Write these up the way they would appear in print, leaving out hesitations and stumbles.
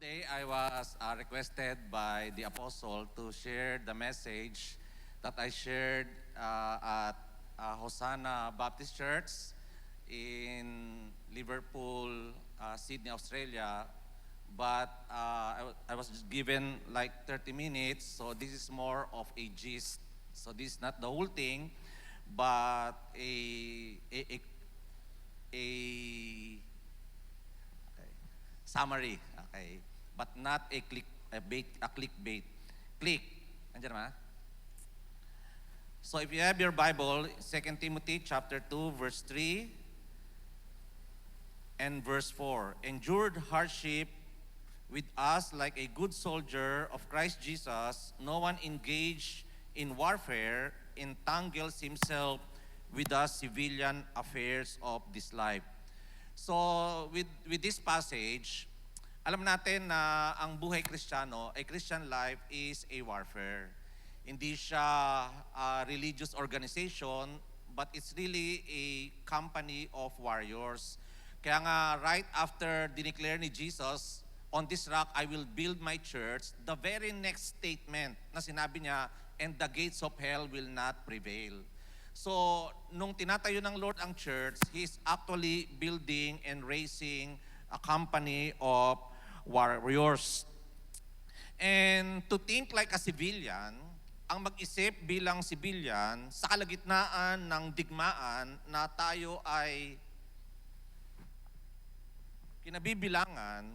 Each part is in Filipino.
Today I was requested by the apostle to share the message that I shared at Hosanna Baptist Church in Liverpool, Sydney, Australia. But I was just given like 30 minutes, so this is more of a gist. So this is not the whole thing, but a okay, summary. Okay, but not a clickbait. Click. Andiyan ba? So if you have your Bible, 2 Timothy chapter 2, verse 3 and verse 4. Endured hardship with us like a good soldier of Christ Jesus. No one engaged in warfare entangles himself with the civilian affairs of this life. So with this passage, alam natin na ang buhay Kristiyano, a Christian life is a warfare. Hindi siya a religious organization, but it's really a company of warriors. Kaya nga, right after dineclare ni Jesus, on this rock I will build my church, the very next statement na sinabi niya, and the gates of hell will not prevail. So, nung tinatayo ng Lord ang church, He's actually building and raising a company of warriors. And to think like a civilian, ang mag-isip bilang civilian sa kalagitnaan ng digmaan na tayo ay kinabibilangan,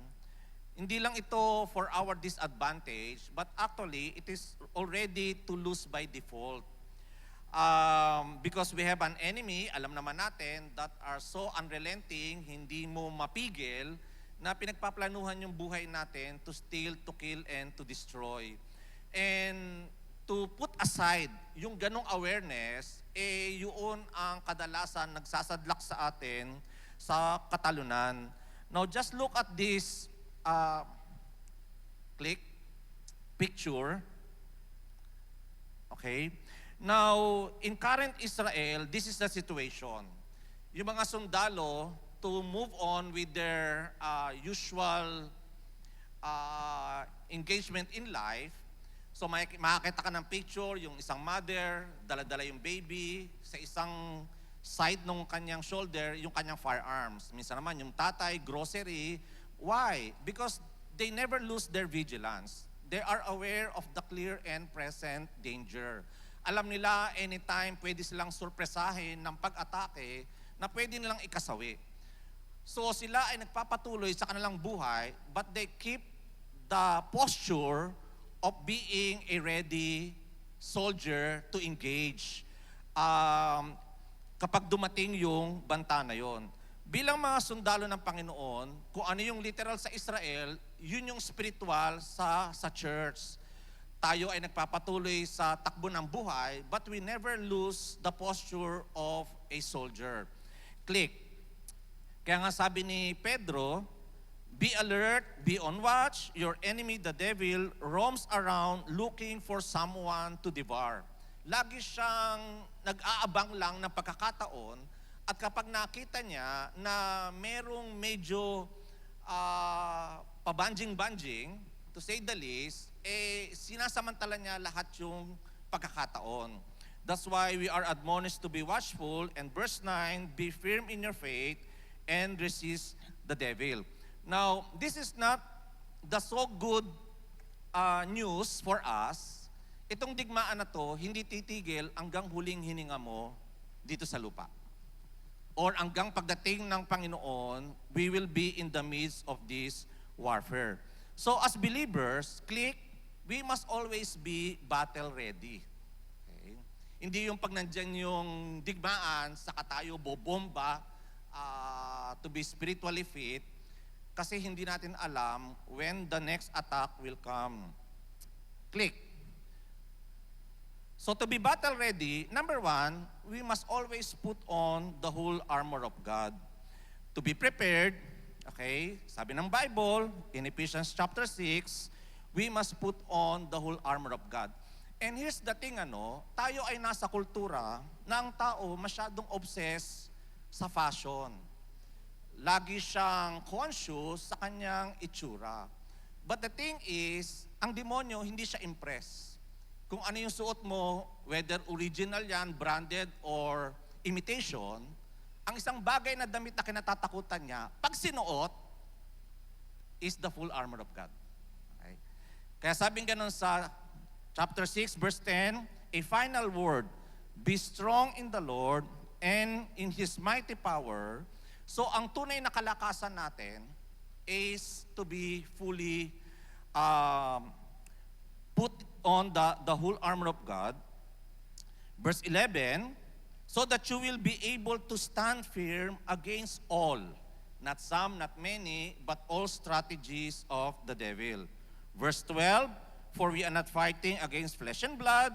hindi lang ito for our disadvantage, but actually it is already to lose by default. Because we have an enemy, alam naman natin, that are so unrelenting, hindi mo mapigil, na pinagpaplanuhan yung buhay natin to steal, to kill, and to destroy. And to put aside yung ganong awareness, yun ang kadalasan nagsasadlak sa atin sa katalunan. Now, just look at this picture. Okay? Now, in current Israel, this is the situation. Yung mga sundalo, to move on with their usual engagement in life. So makakita ka ng picture, yung isang mother, dala-dala yung baby, sa isang side ng kanyang shoulder, yung kanyang firearms. Minsan naman yung tatay, grocery. Why? Because they never lose their vigilance. They are aware of the clear and present danger. Alam nila anytime pwede silang surpresahin ng pag-atake na pwede nilang ikasawi. So sila ay nagpapatuloy sa kanilang buhay, but they keep the posture of being a ready soldier to engage kapag dumating yung banta na yon. Bilang mga sundalo ng Panginoon, kung ano yung literal sa Israel, yun yung spiritual sa church. Tayo ay nagpapatuloy sa takbo ng buhay, but we never lose the posture of a soldier. Click. Kaya nga sabi ni Pedro, be alert, be on watch, your enemy the devil roams around looking for someone to devour. Lagi siyang nag-aabang lang ng pagkakataon at kapag nakita niya na merong medyo pabanjing-banjing, to say the least, sinasamantala niya lahat yung pagkakataon. That's why we are admonished to be watchful, and verse 9, be firm in your faith, and resist the devil. Now, this is not the so good news for us. Itong digmaan na to, hindi titigil hanggang huling hininga mo dito sa lupa. Or hanggang pagdating ng Panginoon, we will be in the midst of this warfare. So as believers, we must always be battle ready. Okay? Hindi yung pag nandyan yung digmaan, saka tayo bobomba, to be spiritually fit, kasi hindi natin alam when the next attack will come. So to be battle ready, number one, we must always put on the whole armor of God. To be prepared, okay, sabi ng Bible, in Ephesians chapter 6, we must put on the whole armor of God. And here's the thing, tayo ay nasa kultura na ang tao masyadong obsessed sa fashion. Lagi siyang conscious sa kanyang itsura. But the thing is, ang demonyo hindi siya impress. Kung ano yung suot mo, whether original yan, branded, or imitation, ang isang bagay na damit na kinatatakutan niya, pag sinuot, is the full armor of God. Okay? Kaya sabing ganun sa chapter 6, verse 10, a final word, be strong in the Lord and in His mighty power. So ang tunay na kalakasan natin is to be fully put on the whole armor of God. Verse 11, so that you will be able to stand firm against all, not some, not many, but all strategies of the devil. Verse 12, for we are not fighting against flesh and blood,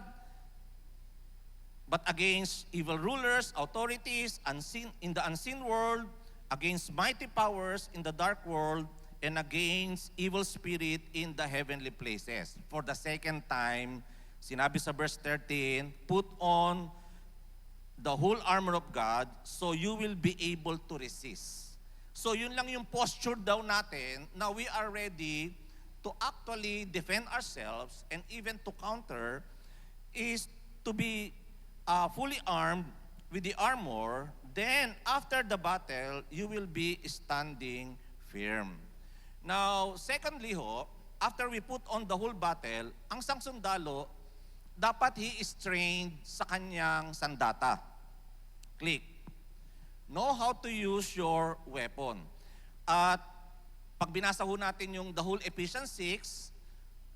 but against evil rulers, authorities, unseen in the unseen world, against mighty powers in the dark world, and against evil spirit in the heavenly places. For the second time, sinabi sa verse 13, put on the whole armor of God so you will be able to resist. So yun lang yung posture daw natin na we are ready to actually defend ourselves and even to counter is to be fully armed with the armor. Then after the battle, you will be standing firm. Now, secondly ho, after we put on the whole battle, ang isang sundalo, dapat he is trained sa kanyang sandata. Click. Know how to use your weapon. At pag binasa ho natin yung the whole Ephesians 6,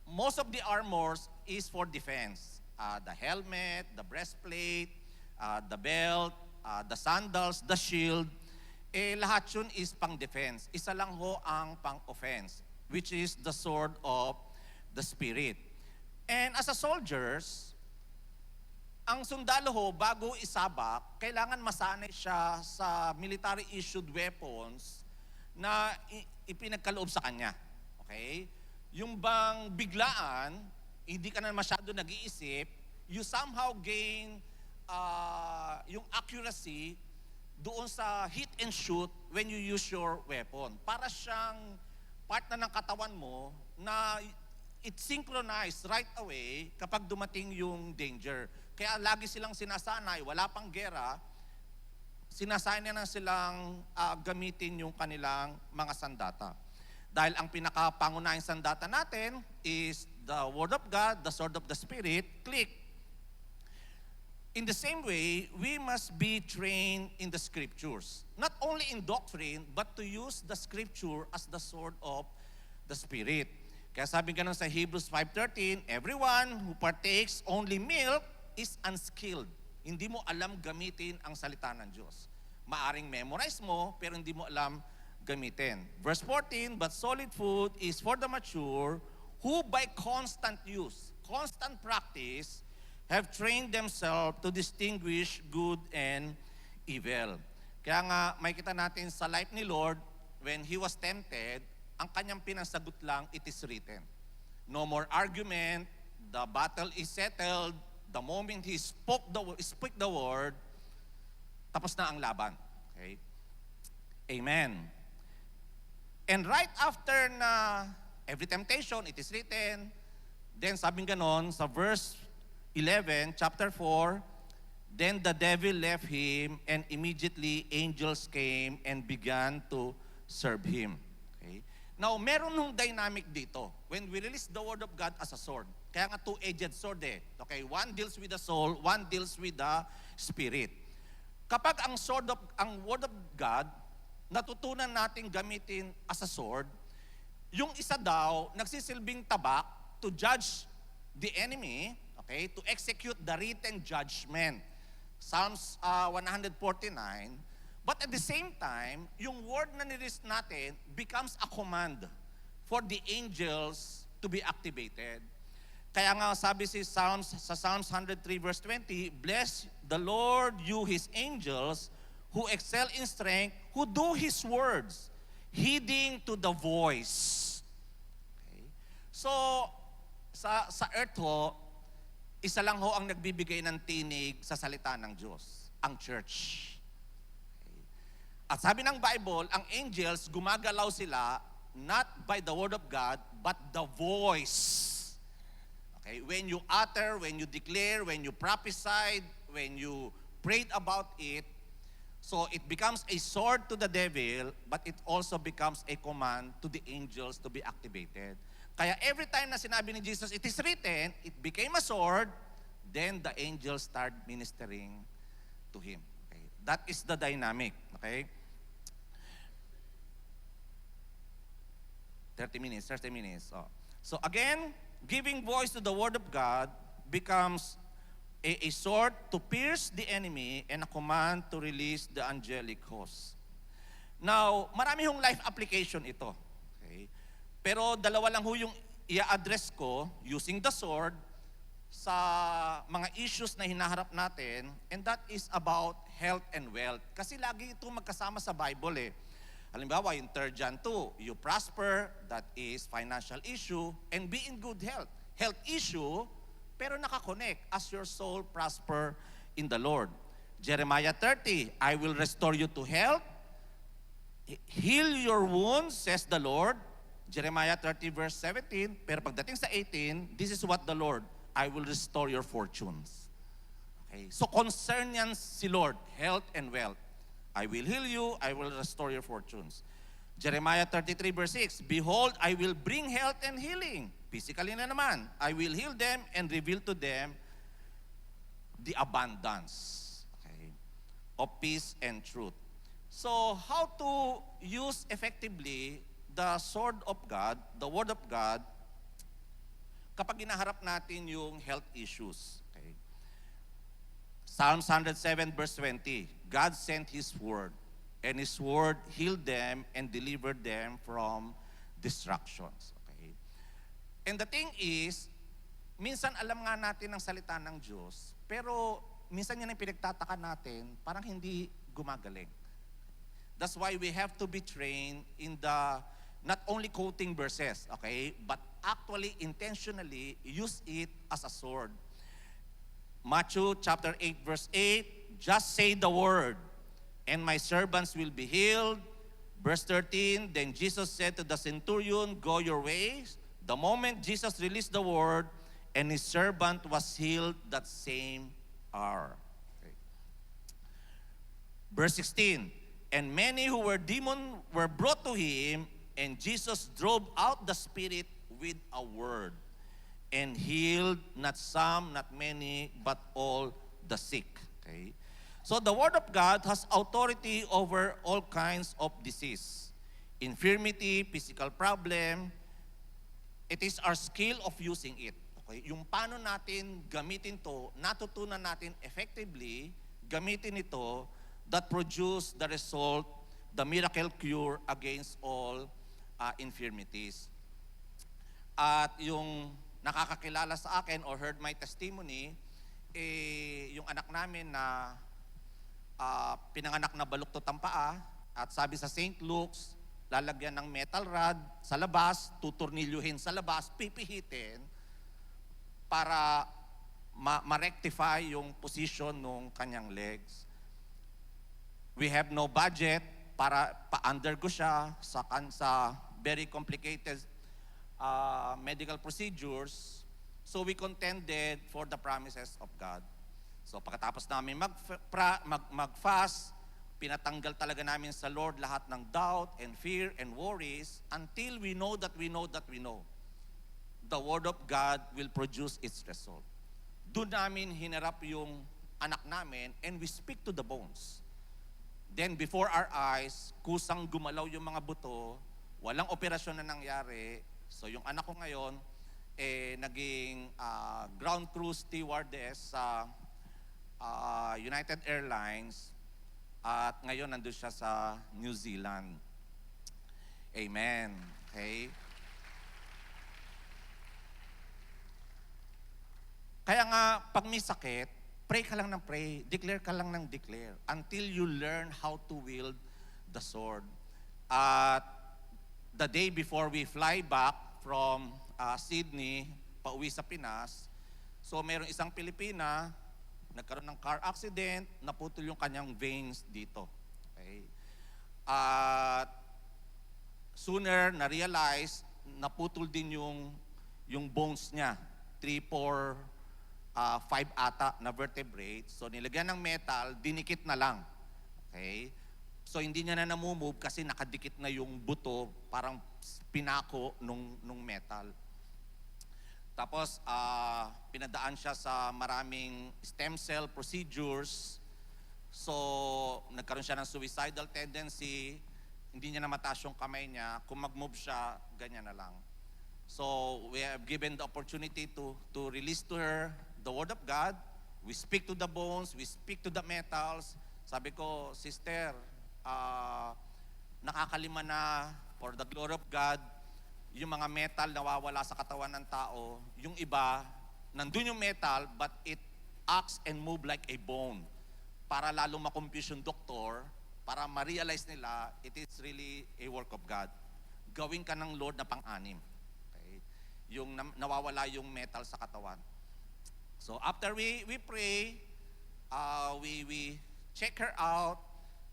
most of the armors is for defense. The helmet, the breastplate, the belt, the sandals, the shield, lahat yun is pang-defense. Isa lang ho ang pang-offense, which is the sword of the Spirit. And as a soldiers, ang sundalo ho, bago isabak, kailangan masanay siya sa military-issued weapons na ipinagkaloob sa kanya. Okay? Yung bang biglaan, hindi ka na masyado nag-iisip, you somehow gain yung accuracy doon sa hit and shoot when you use your weapon. Para siyang part na ng katawan mo na it synchronized right away kapag dumating yung danger. Kaya lagi silang sinasanay, wala pang gera, sinasanay na silang gamitin yung kanilang mga sandata. Dahil ang pinakapangunahing sandata natin is the Word of God, the Sword of the Spirit, click. In the same way, we must be trained in the Scriptures. Not only in doctrine, but to use the Scripture as the sword of the Spirit. Kaya sabi ganun sa Hebrews 5:13, everyone who partakes only milk is unskilled. Hindi mo alam gamitin ang salita ng Diyos. Maaring memorize mo, pero hindi mo alam gamitin. Verse 14, but solid food is for the mature, who by constant use, constant practice, have trained themselves to distinguish good and evil. Kaya nga, may kita natin sa life ni Lord, when He was tempted, ang kanyang pinasagot lang, it is written. No more argument, the battle is settled, the moment He spoke the word, tapos na ang laban. Okay? Amen. And right after na every temptation, it is written, then sabing ganon, sa verse 11, chapter 4, then the devil left him, and immediately angels came and began to serve him. Okay? Now, meron nung dynamic dito. When we release the Word of God as a sword, kaya nga two-edged sword eh. Okay? One deals with the soul, one deals with the spirit. Kapag ang Word of God, natutunan natin gamitin as a sword, yung isa daw, nagsisilbing tabak to judge the enemy, okay, to execute the written judgment. Psalms 149. But at the same time, yung word na nirelease natin becomes a command for the angels to be activated. Kaya nga sabi sa Psalms 103 verse 20, bless the Lord you His angels who excel in strength, who do His words, heeding to the voice. Okay? So, sa earth ho, isa lang ho ang nagbibigay ng tinig sa salita ng Diyos, ang church. Okay? At sabi ng Bible, ang angels, gumagalaw sila not by the word of God, but the voice. Okay, when you utter, when you declare, when you prophesied, when you prayed about it, so it becomes a sword to the devil, but it also becomes a command to the angels to be activated. Kaya every time na sinabi ni Jesus, it is written, it became a sword, then the angels start ministering to him. Okay? That is the dynamic. Okay? 30 minutes. Oh. So again, giving voice to the word of God becomes a sword to pierce the enemy and a command to release the angelic host. Now, marami hong life application ito. Okay? Pero dalawa lang ho yung i-address ko using the sword sa mga issues na hinaharap natin, and that is about health and wealth. Kasi lagi ito magkasama sa Bible eh. Halimbawa, yung 3 John 2, you prosper, that is financial issue, and be in good health. Health issue, pero nakakonect as your soul prosper in the Lord. Jeremiah 30, I will restore you to health, heal your wounds, says the Lord. Jeremiah 30 verse 17, pero pagdating sa 18, this is what the Lord, I will restore your fortunes. Okay, so concern yan si Lord, health and wealth. I will heal you, I will restore your fortunes. Jeremiah 33 verse 6, behold, I will bring health and healing. Physically na naman, I will heal them and reveal to them the abundance, okay, of peace and truth. So, how to use effectively the sword of God, the word of God, kapag inaharap natin yung health issues. Okay? Psalms 107 verse 20, God sent His word, and His word healed them and delivered them from destructions. Okay? And the thing is, minsan alam nga natin ang salita ng Diyos, pero minsan yan ang pinagtataka natin, parang hindi gumagaling. That's why we have to be trained in the, not only quoting verses, okay, but actually intentionally use it as a sword. Matthew chapter 8 verse 8, just say the word, and my servants will be healed. Verse 13, then Jesus said to the centurion, go your ways. The moment Jesus released the word, and his servant was healed that same hour. Okay. Verse 16, and many who were demon were brought to him, and Jesus drove out the spirit with a word, and healed not some, not many, but all the sick. Okay. So the word of God has authority over all kinds of disease, infirmity, physical problem. It is our skill of using it. Okay? Yung paano natin gamitin to, natutunan natin effectively, gamitin ito, that produce the result, the miracle cure against all infirmities. At yung nakakakilala sa akin or heard my testimony, yung anak namin na pinanganak na baluktot ang paa, at sabi sa St. Luke's, lalagyan ng metal rod sa labas, tutornilyuhin sa labas, pipihitin para ma-rectify yung position ng kanyang legs. We have no budget para pa-undergo siya sa very complicated medical procedures. So we contended for the promises of God. So pagkatapos namin mag-fast, pinatanggal talaga namin sa Lord lahat ng doubt and fear and worries until we know that we know that we know the Word of God will produce its result. Doon namin hinarap yung anak namin and we speak to the bones. Then before our eyes, kusang gumalaw yung mga buto, walang operasyon na nangyari. So yung anak ko ngayon, naging ground crew stewardess sa United Airlines, at ngayon nandun siya sa New Zealand. Amen. Okay? Kaya nga, pag may sakit, pray ka lang ng pray, declare ka lang ng declare, until you learn how to wield the sword. At the day before we fly back from Sydney, pauwi sa Pinas, so mayroong isang Pilipina, nagkaroon ng car accident, naputol yung kanyang veins dito. Okay? At sooner na-realize naputol din yung bones niya. 3, 4, 5 ata na vertebrae. So nilagyan ng metal, dinikit na lang. Okay? So hindi niya na namumove kasi nakadikit na yung buto, parang pinako nung metal. Tapos pinadaan siya sa maraming stem cell procedures. So nagkaroon siya ng suicidal tendency. Hindi niya na mataas yung kamay niya. Kung mag-move siya, ganyan na lang. So we have given the opportunity to release to her the Word of God. We speak to the bones, we speak to the metals. Sabi ko, sister, nakakalima na for the glory of God, yung mga metal nawawala sa katawan ng tao. Yung iba, nandun yung metal, but it acts and move like a bone. Para lalo makonfuse yung doktor, para ma-realize nila, it is really a work of God. Gawin ka ng Lord na pang-anim. Okay? Yung nawawala yung metal sa katawan. So after we pray, we check her out.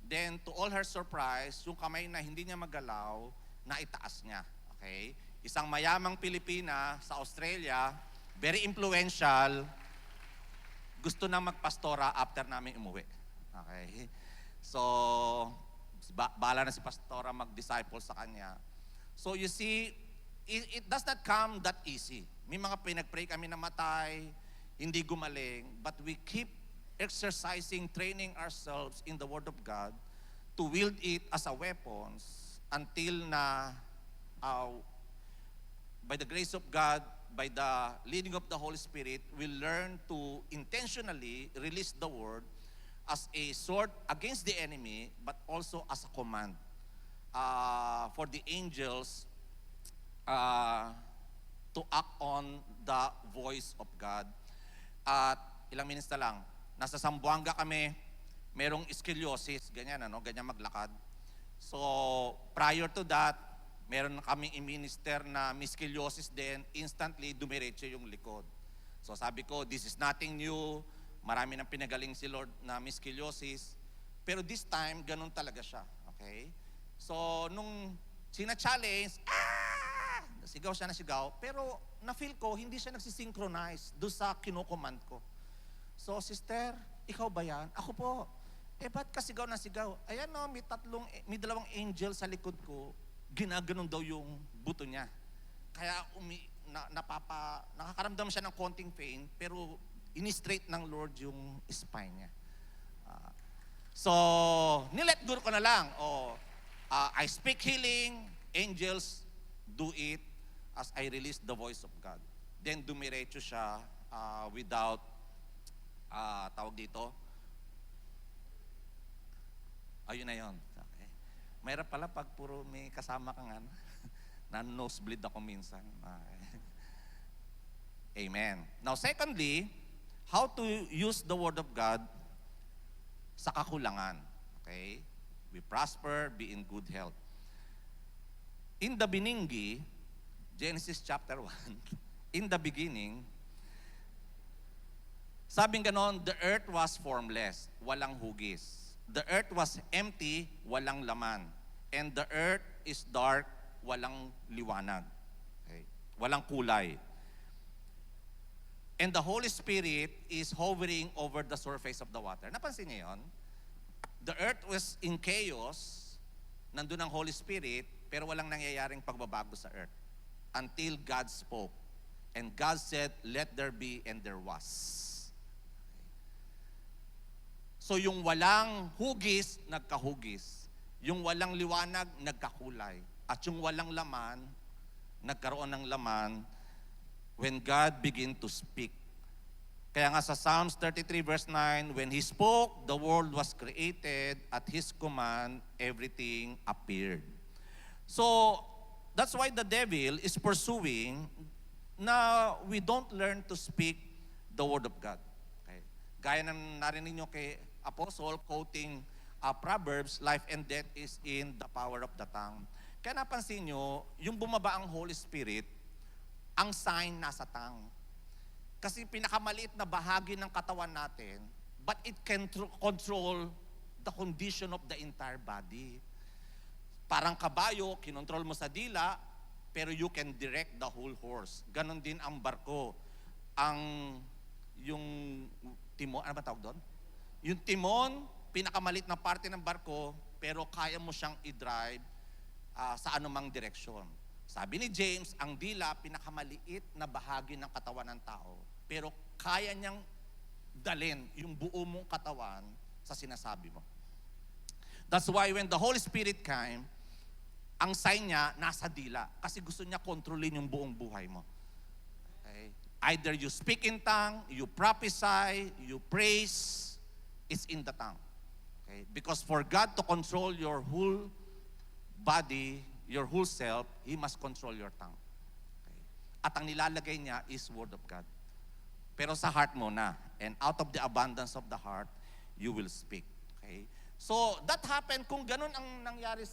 Then to all her surprise, yung kamay na hindi niya magalaw, naitaas niya. Okay? Isang mayamang Pilipina sa Australia, very influential, gusto na magpastora after namin umuwi. Okay? So, bahala na si pastora mag-disciple sa kanya. So you see, it does not come that easy. May mga pinag-pray kami na matay, hindi gumaling, but we keep exercising, training ourselves in the Word of God to wield it as a weapons until na by the grace of God, by the leading of the Holy Spirit, we learn to intentionally release the Word as a sword against the enemy, but also as a command for the angels to act on the voice of God. At ilang minutes na lang, nasa Zamboanga kami, merong scoliosis, ganyan ganyan maglakad. So prior to that, meron kaming i-minister na may scoliosis din, instantly dumiretso yung likod. So sabi ko, this is nothing new, marami nang pinagaling si Lord na may scoliosis, pero this time, ganun talaga siya. Okay? So nung sina-challenge, sigaw siya na sigaw, pero na-feel ko, hindi siya nagsisynchronize doon sa kinocommand ko. So, sister, ikaw ba yan? Ako po. Ba't ka sigaw na sigaw? Ayan may dalawang angel sa likod ko, ginaganon daw yung buto niya. Kaya nakakaramdam siya ng konting pain, pero ini-straight ng Lord yung spine niya. So, nilet go ko na lang. I speak healing, angels do it as I release the voice of God. Then dumiretso siya without tawag dito. Ayun na yun. Okay. Mahirap pala pag puro may kasama kang nosebleed ako minsan. Amen. Now secondly, how to use the Word of God sa kakulangan. Okay? We prosper, be in good health. In the Biningi, Genesis chapter 1, in the beginning, sabing ganon, the earth was formless, walang hugis. The earth was empty, walang laman. And the earth is dark, walang liwanag. Okay? Walang kulay. And the Holy Spirit is hovering over the surface of the water. Napansin niyo yun? The earth was in chaos, nandun ang Holy Spirit, pero walang nangyayaring pagbabago sa earth. Until God spoke. And God said, let there be, and there was. So yung walang hugis, nagkahugis. Yung walang liwanag, nagkakulay. At yung walang laman, nagkaroon ng laman when God began to speak. Kaya nga sa Psalms 33 verse 9, when He spoke, the world was created. At His command, everything appeared. So, that's why the devil is pursuing na we don't learn to speak the Word of God. Okay. Gaya ng narinig nyo kay Apostle quoting Proverbs, life and death is in the power of the tongue. Kaya napansin nyo, yung bumaba ang Holy Spirit, ang sign nasa tongue. Kasi pinakamaliit na bahagi ng katawan natin, but it can control the condition of the entire body. Parang kabayo, kinontrol mo sa dila, pero you can direct the whole horse. Ganon din ang barko. Yung timon, ano ba tawag doon? Yung timon, pinakamalit na parte ng barko, pero kaya mo siyang i-drive sa anumang direksyon. Sabi ni James, ang dila, pinakamaliit na bahagi ng katawan ng tao, pero kaya niyang dalhin yung buo mong katawan sa sinasabi mo. That's why when the Holy Spirit came, ang sign niya nasa dila kasi gusto niya kontrolin yung buong buhay mo. Okay? Either you speak in tongue, you prophesy, you praise, it's in the tongue. Okay? Because for God to control your whole body, your whole self, He must control your tongue. Okay? At ang nilalagay niya is Word of God. Pero sa heart mo na. And out of the abundance of the heart, you will speak. Okay? So, that happened kung ganun ang nangyari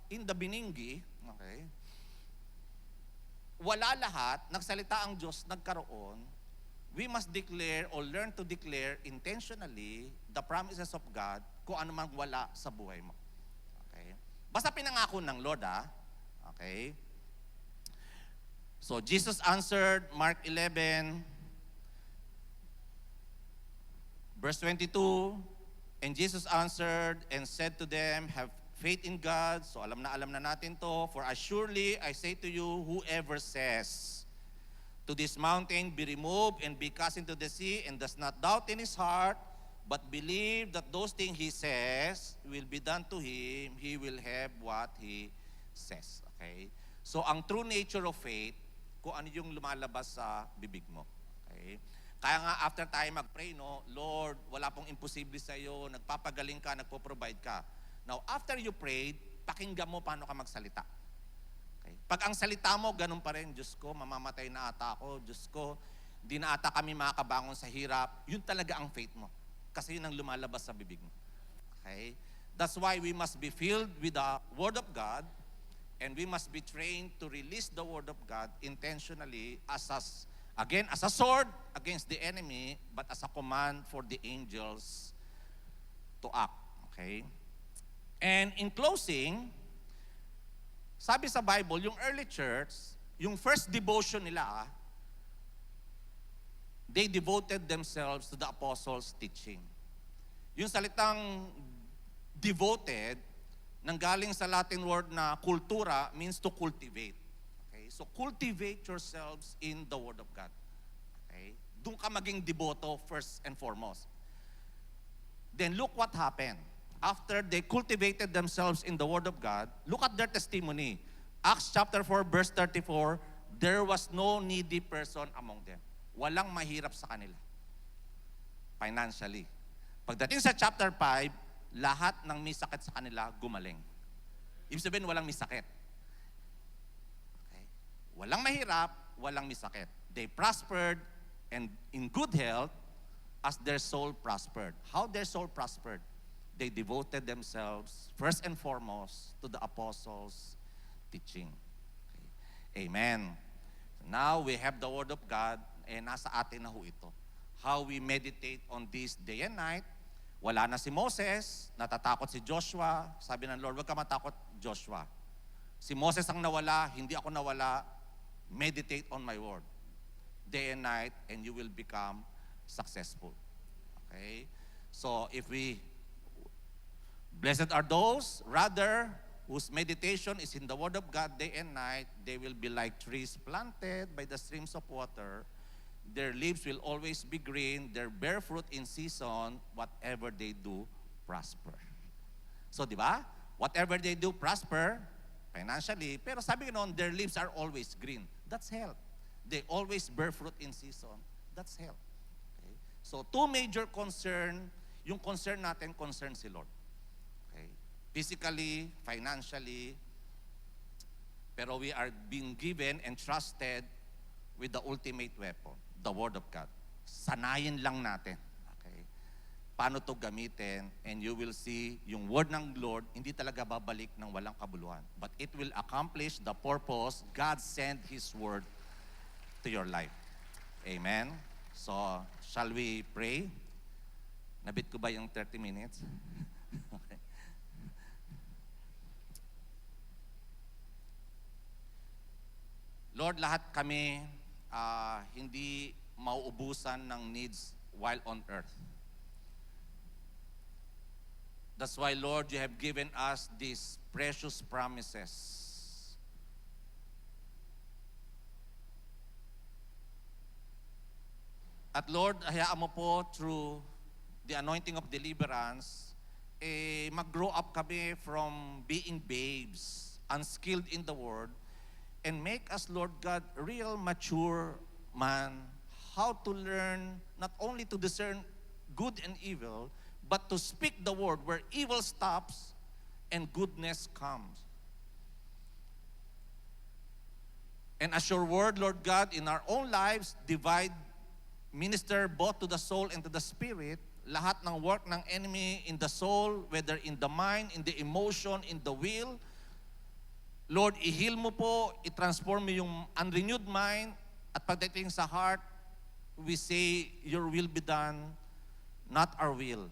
in the Beninggi, okay? Wala lahat, nagsalita ang Diyos, nagkaroon, we must declare or learn to declare intentionally the promises of God kung ano man wala sa buhay mo. Okay? Basta pinangako ng Lord, okay? So, Jesus answered, Mark 11, verse 22, and Jesus answered and said to them, have faith in God. So alam na natin to. For surely I say to you, whoever says to this mountain, be removed and be cast into the sea, and does not doubt in his heart, but believe that those things he says will be done to him, he will have what he says. Okay? So ang true nature of faith, kung ano yung lumalabas sa bibig mo. Okay? Kaya nga after tayo mag-pray, no, Lord, wala pong imposible sa iyo, nagpapagaling ka, nagpo-provide ka. Now, after you prayed, pakinggan mo paano ka magsalita. Okay? Pag ang salita mo, ganun pa rin, Diyos ko, mamamatay na ata ako, Diyos ko, di na ata kami makakabangon sa hirap, yun talaga ang faith mo. Kasi yun ang lumalabas sa bibig mo. Okay? That's why we must be filled with the Word of God, and we must be trained to release the Word of God intentionally as a sword against the enemy, but as a command for the angels to act. Okay? And in closing, sabi sa Bible, yung early church, yung first devotion nila, they devoted themselves to the apostles' teaching. Yung salitang devoted, nanggaling sa Latin word na kultura, means to cultivate. Okay? So cultivate yourselves in the Word of God. Okay? Doon ka maging devoto first and foremost. Then look what happened. After they cultivated themselves in the Word of God, look at their testimony. Acts chapter 4, verse 34, there was no needy person among them. Walang mahirap sa kanila. Financially. Pagdating sa chapter 5, lahat ng may sakit sa kanila gumaling. Ibig sabihin, walang may sakit. Okay? Walang mahirap, walang may sakit. They prospered and in good health as their soul prospered. How their soul prospered? They devoted themselves first and foremost to the apostles' teaching. Okay. Amen. Now we have the Word of God, nasa atin na ho ito. How we meditate on this day and night. Wala na si Moses, natatakot si Joshua. Sabi ng Lord, huwag ka matakot, Joshua. Si Moses ang nawala, hindi ako nawala. Meditate on my word. Day and night, and you will become successful. Okay? So if blessed are those, rather, whose meditation is in the Word of God day and night. They will be like trees planted by the streams of water. Their leaves will always be green. Their bear fruit in season. Whatever they do, prosper. So, di ba? Whatever they do, prosper financially. Pero sabi noon, their leaves are always green. That's health. They always bear fruit in season. That's health. Okay? So, two major concern. Yung concern natin, concern si Lord. Physically, financially, pero we are being given and trusted with the ultimate weapon, the Word of God. Sanayin lang natin. Okay? Paano to gamitin, and you will see yung Word ng Lord, hindi talaga babalik ng walang kabuluhan. But it will accomplish the purpose God sent His Word to your life. Amen? So, shall we pray? Nabit ko ba yung 30 minutes? Okay. Lord, lahat kami hindi mauubusan ng needs while on earth. That's why, Lord, you have given us these precious promises. At Lord, hayaan mo po through the anointing of deliverance, mag-grow up kami from being babes, unskilled in the word, and make us, Lord God, real mature man, how to learn not only to discern good and evil, but to speak the word where evil stops and goodness comes. And as your word, Lord God, in our own lives, minister both to the soul and to the spirit, lahat ng work ng enemy in the soul, whether in the mind, in the emotion, in the will, Lord, i-heal mo po, i-transform mo yung unrenewed mind, at pagdating sa heart, we say, your will be done, not our will.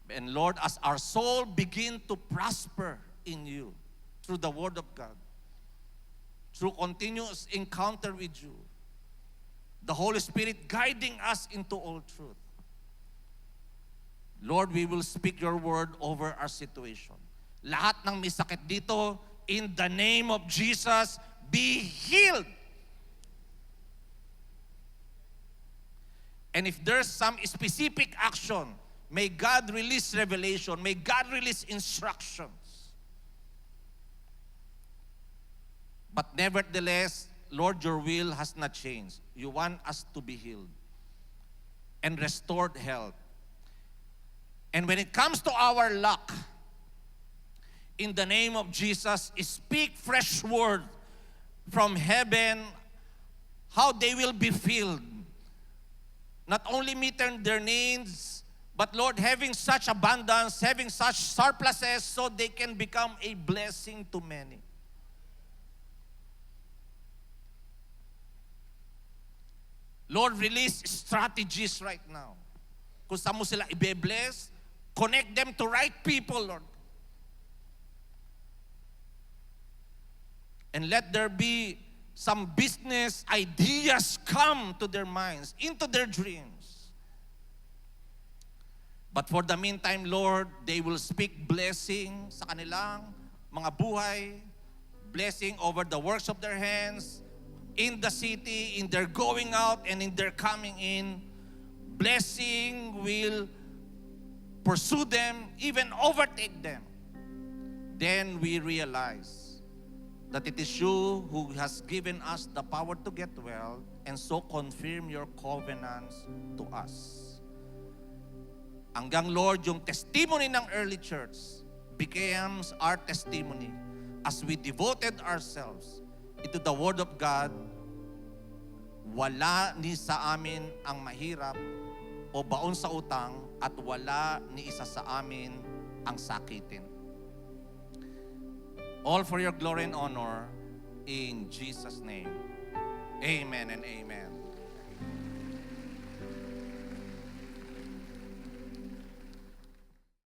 And Lord, as our soul begin to prosper in you, through the word of God, through continuous encounter with you, the Holy Spirit guiding us into all truth. Lord, we will speak your word over our situation. Lahat ng may sakit dito, in the name of Jesus, be healed. And if there's some specific action, may God release revelation, may God release instructions. But nevertheless, Lord, your will has not changed. You want us to be healed and restored health. And when it comes to our luck, in the name of Jesus, speak fresh word from heaven, how they will be filled. Not only meeting their needs, but Lord, having such abundance, having such surpluses, so they can become a blessing to many. Lord, release strategies right now. Kung saan mo sila i-bless, connect them to right people, Lord. And let there be some business ideas come to their minds, into their dreams. But for the meantime, Lord, they will speak blessing sa kanilang mga buhay, blessing over the works of their hands, in the city, in their going out, and in their coming in. Blessing will pursue them, even overtake them. Then we realize that it is you who has given us the power to get well, and so confirm your covenants to us. Hanggang, Lord, yung testimony ng early church becomes our testimony as we devoted ourselves into the Word of God. Wala ni sa amin ang mahirap o baon sa utang, at wala ni isa sa amin ang sakitin. All for your glory and honor, in Jesus' name. Amen and amen.